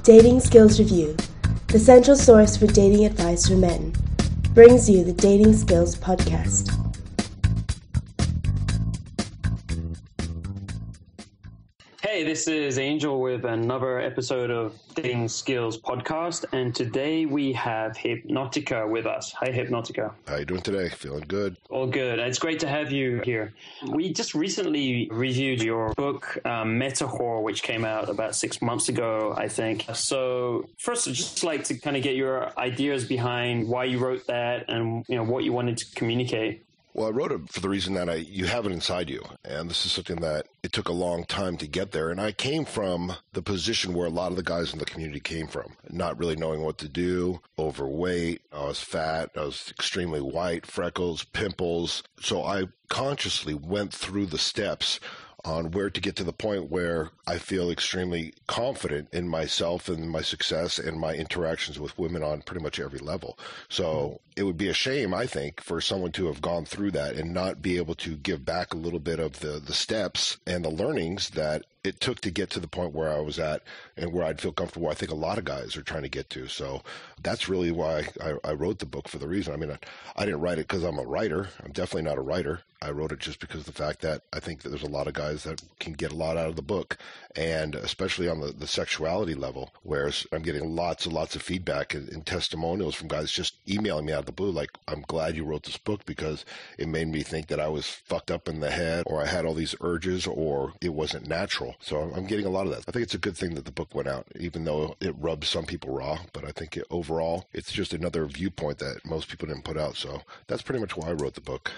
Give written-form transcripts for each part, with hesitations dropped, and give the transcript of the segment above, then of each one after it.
Dating Skills Review, the central source for dating advice for men, brings you the Dating Skills Podcast. Hey, this is Angel with another episode of Dating Skills Podcast, and today we have Hypnotica with us. Hi, Hypnotica. How you doing today? Feeling good? All good. It's great to have you here. We just recently reviewed your book, Meta Whore, which came out about 6 months ago, I think. So first, I'd just like to kind of get your ideas behind why you wrote that and what you wanted to communicate. Well, I wrote it for the reason that you have it inside you, and this is something that it took a long time to get there, and I came from the position where a lot of the guys in the community came from, not really knowing what to do, overweight, I was fat, I was extremely white, freckles, pimples, so I consciously went through the steps on where to get to the point where I feel extremely confident in myself and my success and my interactions with women on pretty much every level. So it would be a shame, I think, for someone to have gone through that and not be able to give back a little bit of the steps and the learnings that it took to get to the point where I was at and where I'd feel comfortable. I think a lot of guys are trying to get to. So that's really why I wrote the book, for the reason. I mean, I didn't write it because I'm a writer. I'm definitely not a writer. I wrote it just because of the fact that I think that there's a lot of guys that can get a lot out of the book, and especially on the sexuality level, where I'm getting lots and lots of feedback and testimonials from guys just emailing me out of the blue, like, I'm glad you wrote this book because it made me think that I was fucked up in the head, or I had all these urges, or it wasn't natural. So I'm getting a lot of that. I think it's a good thing that the book went out, even though it rubs some people raw, but I think overall, it's just another viewpoint that most people didn't put out. So that's pretty much why I wrote the book.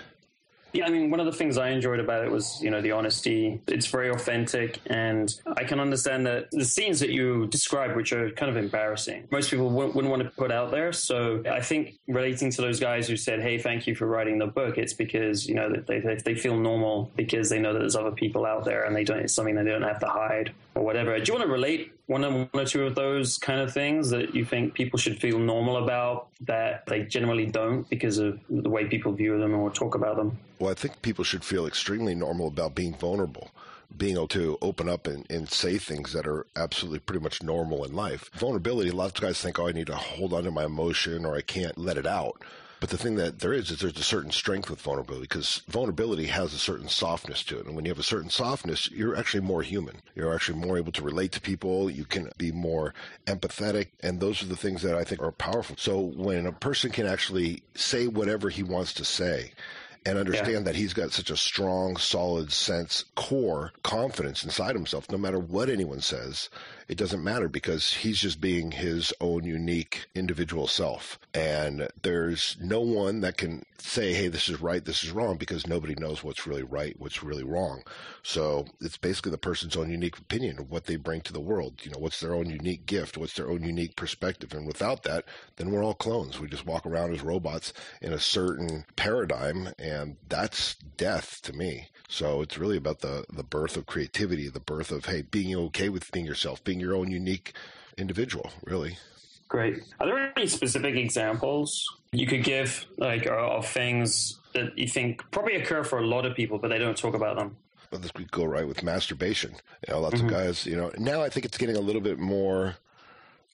Yeah, I mean, one of the things I enjoyed about it was, the honesty. It's very authentic, and I can understand that the scenes that you describe, which are kind of embarrassing, most people wouldn't want to put out there. So I think relating to those guys who said, hey, thank you for writing the book, it's because, that they feel normal because they know that there's other people out there and it's something they don't have to hide or whatever. Do you want to relate one or two of those kind of things that you think people should feel normal about that they generally don't because of the way people view them or talk about them? Well, I think people should feel extremely normal about being vulnerable, being able to open up and say things that are absolutely pretty much normal in life. Vulnerability, a lot of guys think, I need to hold on to my emotion or I can't let it out. But the thing that there's a certain strength with vulnerability, because vulnerability has a certain softness to it. And when you have a certain softness, you're actually more human. You're actually more able to relate to people. You can be more empathetic. And those are the things that I think are powerful. So when a person can actually say whatever he wants to say, and understand that he's got such a strong, solid sense, core confidence inside himself, no matter what anyone says, it doesn't matter because he's just being his own unique individual self. And there's no one that can say, hey, this is right, this is wrong, because nobody knows what's really right, what's really wrong. So it's basically the person's own unique opinion of what they bring to the world. What's their own unique gift? What's their own unique perspective? And without that, then we're all clones. We just walk around as robots in a certain paradigm, and that's death to me. So it's really about the birth of creativity, the birth of, hey, being okay with being yourself, being your own unique individual, really. Great. Are there any specific examples you could give, of things that you think probably occur for a lot of people, but they don't talk about them? Well, this could go right with masturbation. Lots of guys, now I think it's getting a little bit more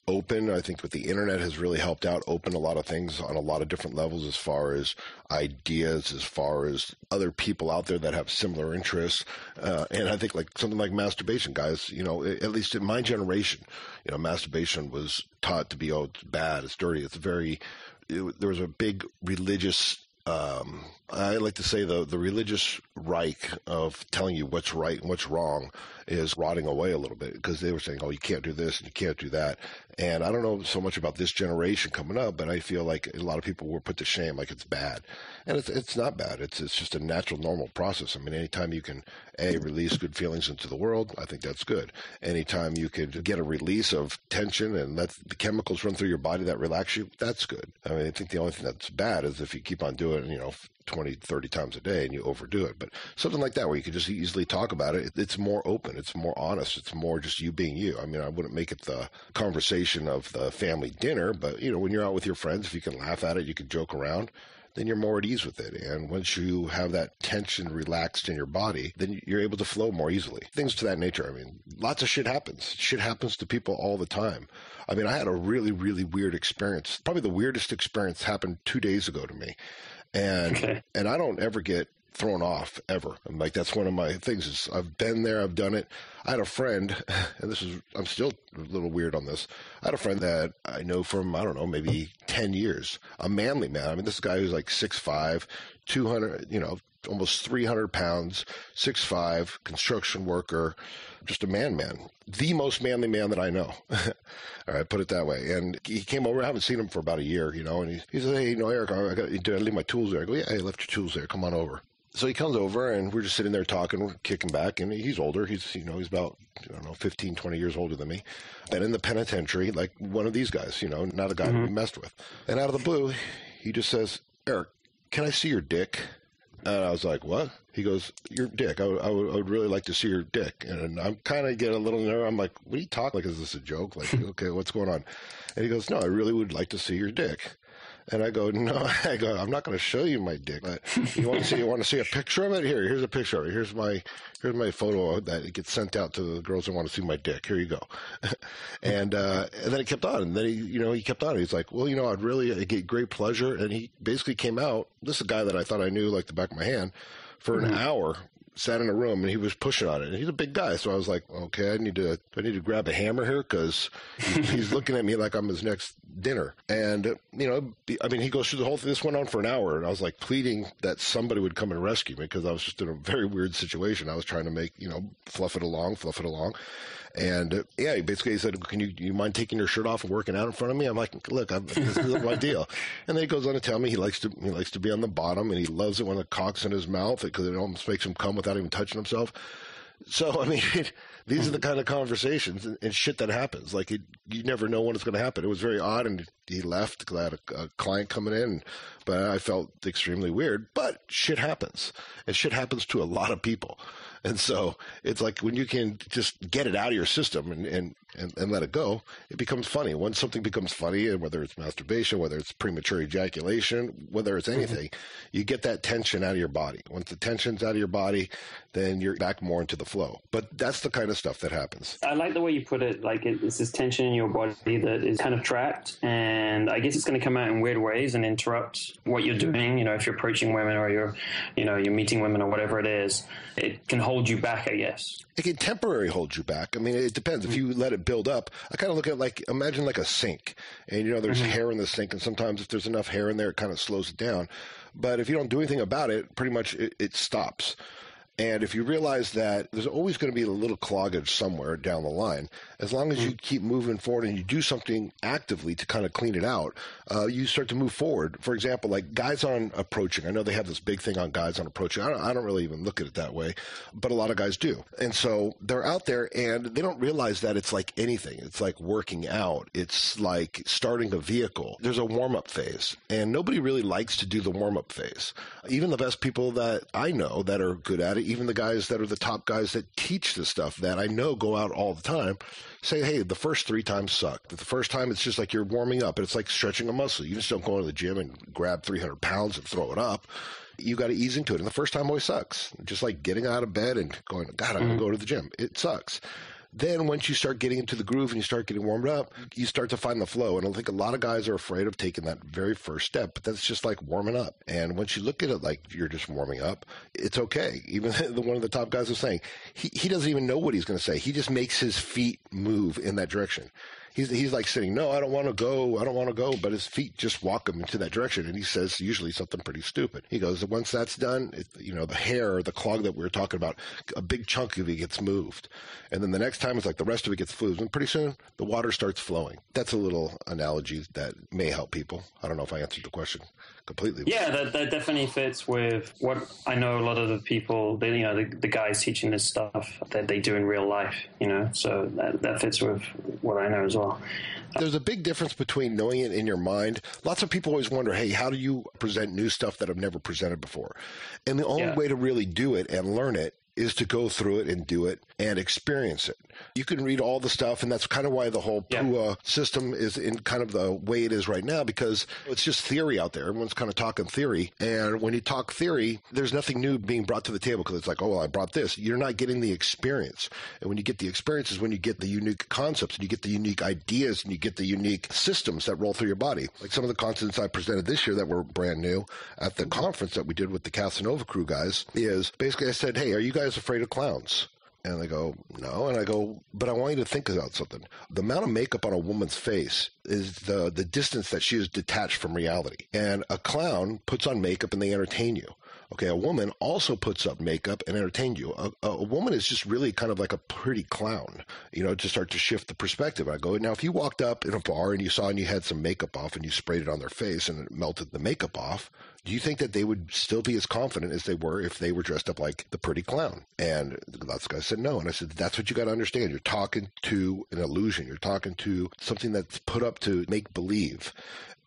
open. I think with the internet has really helped out open a lot of things on a lot of different levels, as far as ideas, as far as other people out there that have similar interests. And I think something like masturbation, guys, at least in my generation, masturbation was taught to be, it's bad, it's dirty, there was a big religious I like to say the religious Reich of telling you what's right and what's wrong is rotting away a little bit, because they were saying, you can't do this and you can't do that. And I don't know so much about this generation coming up, but I feel like a lot of people were put to shame, like it's bad. And it's not bad. It's just a natural, normal process. I mean, anytime you can, release good feelings into the world, I think that's good. Anytime you could get a release of tension and let the chemicals run through your body that relax you, that's good. I mean, I think the only thing that's bad is if you keep on doing it, 20, 30 times a day and you overdo it. But something like that where you could just easily talk about it, it's more open, it's more honest, it's more just you being you. I mean, I wouldn't make it the conversation of the family dinner, but when you're out with your friends, if you can laugh at it, you can joke around, then you're more at ease with it. And once you have that tension relaxed in your body, then you're able to flow more easily. Things to that nature. I mean, lots of shit happens. Shit happens to people all the time. I mean, I had a really, really weird experience. Probably the weirdest experience happened 2 days ago to me. And I don't ever get thrown off ever. I'm like, that's one of my things is I've been there, I've done it. I had a friend, and I'm still a little weird on this. I had a friend that I know from, I don't know, maybe 10 years, a manly man. I mean, this guy who's like 6'5", 200, almost 300 pounds, 6'5", construction worker, just a man. The most manly man that I know. All right, put it that way. And he came over. I haven't seen him for about a year, and he said, hey, Eric, did I leave my tools there? I go, yeah, I left your tools there. Come on over. So he comes over, and we're just sitting there talking, we're kicking back, and he's older. He's, he's about, 15, 20 years older than me. Been in the penitentiary, like one of these guys, not a guy we messed with. And out of the blue, he just says, Eric, can I see your dick? And I was like, what? He goes, your dick. I would really like to see your dick. And I'm kind of getting a little nervous. I'm like, what are you talking? Like, is this a joke? Like, okay, what's going on? And he goes, no, I really would like to see your dick. And I go, no, I'm not going to show you my dick. But you want to see a picture of it? Here's a picture of it. Here's my photo that it gets sent out to the girls that want to see my dick. Here you go. And then it kept on. And then he kept on. He's like, well, I'd get great pleasure. And he basically came out. This is a guy that I thought I knew like the back of my hand for an hour. Sat in a room and he was pushing on it. And he's a big guy, so I was like, okay, I need to grab a hammer here because he's looking at me like I'm his next dinner. And he goes through the whole thing. This went on for an hour, and I was like pleading that somebody would come and rescue me because I was just in a very weird situation. I was trying to make fluff it along. And he basically said, "Can you mind taking your shirt off and working out in front of me?" I'm like, "Look, this isn't my deal." And then he goes on to tell me he likes to be on the bottom, and he loves it when the cock's in his mouth because it almost makes him come without even touching himself. So I mean, these are the kind of conversations and shit that happens. Like you never know when it's going to happen. It was very odd, and he left because I had a client coming in, but I felt extremely weird. But shit happens, and shit happens to a lot of people. And so it's like when you can just get it out of your system and let it go, it becomes funny. When something becomes funny, and whether it's masturbation, whether it's premature ejaculation, whether it's anything, you get that tension out of your body. Once the tension's out of your body, then you're back more into the flow. But that's the kind of stuff that happens. I like the way you put it. Like it's this tension in your body that is kind of trapped, and I guess it's going to come out in weird ways and interrupt what you're doing. If you're approaching women or you're meeting women or whatever it is, it can hold you back, I guess. It can temporarily hold you back. I mean, it depends. If you let it build up, I kind of look at imagine like a sink, and there's hair in the sink, and sometimes if there's enough hair in there, it kind of slows it down. But if you don't do anything about it, pretty much it stops. And if you realize that there's always going to be a little cloggage somewhere down the line, as long as you keep moving forward and you do something actively to kind of clean it out, you start to move forward. For example, like guys on approaching. I know they have this big thing on guys on approaching. I don't really even look at it that way, but a lot of guys do. And so they're out there and they don't realize that it's like anything. It's like working out. It's like starting a vehicle. There's a warm-up phase, and nobody really likes to do the warm-up phase. Even the best people that I know that are good at it, even the guys that are the top guys that teach this stuff that I know go out all the time, say, hey, the first 3 times suck. The first time it's just like you're warming up, and it's like stretching a muscle. You just don't go to the gym and grab 300 pounds and throw it up. You got to ease into it. And the first time always sucks. Just like getting out of bed and going, God, I'm going to go to the gym. It sucks. Then once you start getting into the groove and you start getting warmed up, you start to find the flow. And I think a lot of guys are afraid of taking that very first step, but that's just like warming up. And once you look at it like you're just warming up, it's okay. Even one of the top guys was saying, he doesn't even know what he's going to say. He just makes his feet move in that direction. He's like sitting, no, I don't want to go, but his feet just walk him into that direction. And he says usually something pretty stupid. He goes, once that's done, the hair, the clog that we were talking about, a big chunk of it gets moved. And then the next time it's like the rest of it gets fluid. And pretty soon the water starts flowing. That's a little analogy that may help people. I don't know if I answered the question completely. Yeah, that definitely fits with what I know a lot of the people, the guys teaching this stuff that they do in real life, so that fits with what I know as well. There's a big difference between knowing it in your mind. Lots of people always wonder, hey, how do you present new stuff that I've never presented before? And the only way to really do it and learn it is to go through it and do it and experience it. You can read all the stuff, and that's kind of why the whole PUA system is in kind of the way it is right now, because it's just theory out there. Everyone's kind of talking theory, and when you talk theory, there's nothing new being brought to the table because it's like, oh, well, I brought this. You're not getting the experience. And when you get the experience is when you get the unique concepts, and you get the unique ideas, and you get the unique systems that roll through your body. Like some of the concepts I presented this year that were brand new at the conference that we did with the Casanova crew guys is basically I said, hey, are you guys afraid of clowns? And they go, no. And I go, but I want you to think about something. The amount of makeup on a woman's face is the distance that she is detached from reality. And a clown puts on makeup and they entertain you. Okay, a woman also puts up makeup and entertain you. A woman is just really kind of like a pretty clown, to start to shift the perspective. I go, now, if you walked up in a bar and you saw and you had some makeup off and you sprayed it on their face and it melted the makeup off, do you think that they would still be as confident as they were if they were dressed up like the pretty clown? And lots of guys said no. And I said, that's what you got to understand. You're talking to an illusion. You're talking to something that's put up to make believe.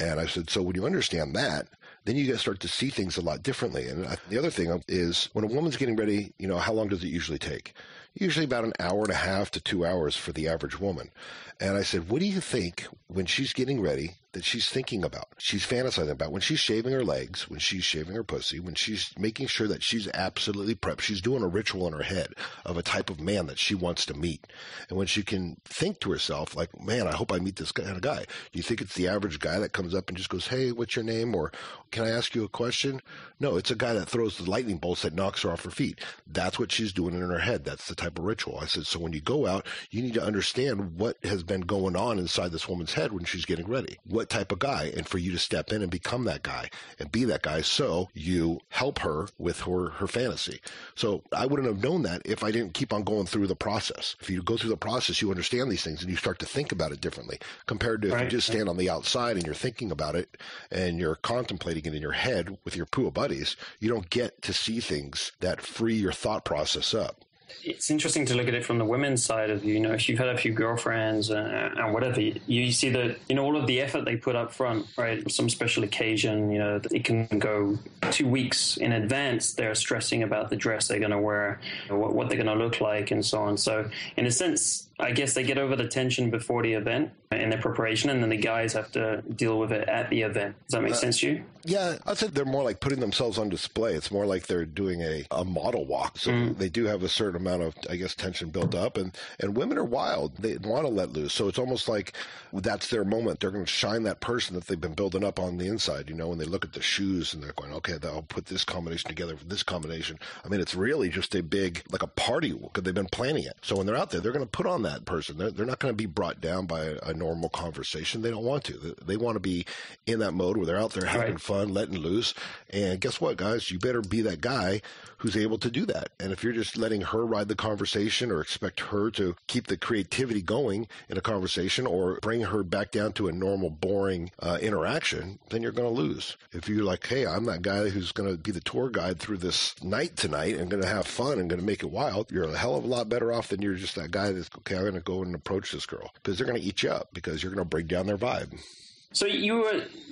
And I said, so when you understand that, then you got to start to see things a lot differently. And the other thing is when a woman's getting ready, how long does it usually take? Usually about an hour and a half to 2 hours for the average woman. And I said, what do you think when she's getting ready that she's thinking about? She's fantasizing about when she's shaving her legs, when she's shaving her pussy, when she's making sure that she's absolutely prepped. She's doing a ritual in her head of a type of man that she wants to meet. And when she can think to herself, like, man, I hope I meet this kind of guy. Do you think it's the average guy that comes up and just goes, hey, what's your name? Or can I ask you a question? No, it's a guy that throws the lightning bolts that knocks her off her feet. That's what she's doing in her head. That's the type of ritual. I said, so when you go out, you need to understand what has been going on inside this woman's head when she's getting ready. What type of guy? And for you to step in and become that guy and be that guy so you help her with her fantasy. So I wouldn't have known that if I didn't keep on going through the process. If you go through the process, you understand these things and you start to think about it differently compared to if you just stand on the outside and you're thinking about it and you're contemplating it in your head with your PUA buddies. You don't get to see things that free your thought process up. It's interesting to look at it from the women's side of if you've had a few girlfriends and whatever, you see that all of the effort they put up front, right? Some special occasion, it can go 2 weeks in advance. They're stressing about the dress they're going to wear, what they're going to look like, and so on. So in a sense, I guess they get over the tension before the event in their preparation, and then the guys have to deal with it at the event. Does that make sense to you? Yeah, I'd say they're more like putting themselves on display. It's more like they're doing a model walk. So they do have a certain amount of, I guess, tension built up. And women are wild. They want to let loose. So it's almost like that's their moment. They're going to shine that person that they've been building up on the inside, when they look at the shoes and they're going, okay, I'll put this combination together with this combination. I mean, it's really just a big, like a party because they've been planning it. So when they're out there, they're going to put on that person. They're not going to be brought down by a normal conversation. They don't want to. They want to be in that mode where they're out there having fun, letting loose. And guess what, guys? You better be that guy who's able to do that. And if you're just letting her ride the conversation or expect her to keep the creativity going in a conversation or bring her back down to a normal, boring interaction, then you're going to lose. If you're like, hey, I'm that guy who's going to be the tour guide through this night tonight and going to have fun and going to make it wild, you're a hell of a lot better off than you're just that guy that's, okay, I'm going to go and approach this girl because they're going to eat you up because you're going to break down their vibe. So you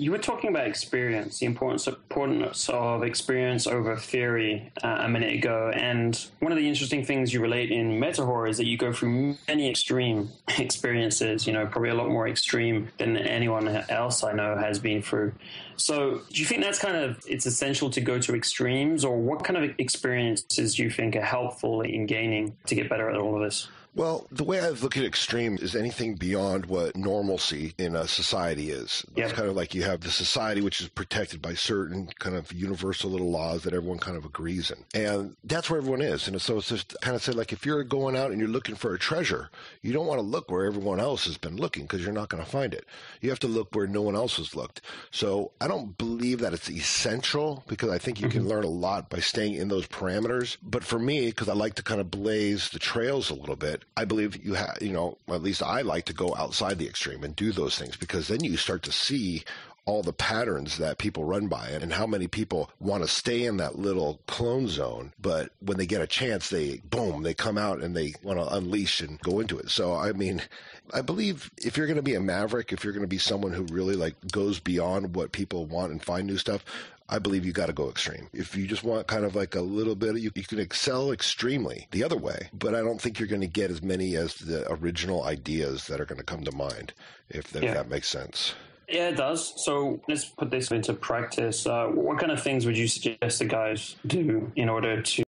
were talking about experience, the importance of experience over theory a minute ago, and one of the interesting things you relate in meta horror is that you go through many extreme experiences. Probably a lot more extreme than anyone else I know has been through. So do you think that's it's essential to go to extremes, or what kind of experiences do you think are helpful in gaining to get better at all of this? Well, the way I look at extreme is anything beyond what normalcy in a society is. It's kind of like you have the society which is protected by certain kind of universal little laws that everyone kind of agrees in. And that's where everyone is. And so it's just kind of said, like, if you're going out and you're looking for a treasure, you don't want to look where everyone else has been looking because you're not going to find it. You have to look where no one else has looked. So I don't believe that it's essential because I think you can learn a lot by staying in those parameters. But for me, because I like to kind of blaze the trails a little bit, I believe you have, at least I like to go outside the extreme and do those things because then you start to see all the patterns that people run by and how many people want to stay in that little clone zone. But when they get a chance, they come out and they want to unleash and go into it. So, I mean, I believe if you're going to be a maverick, if you're going to be someone who really goes beyond what people want and find new stuff, I believe you got to go extreme. If you just want kind of like a little bit, you can excel extremely the other way, but I don't think you're going to get as many as the original ideas that are going to come to mind, if that makes sense. Yeah, it does. So let's put this into practice. What kind of things would you suggest the guys do in order to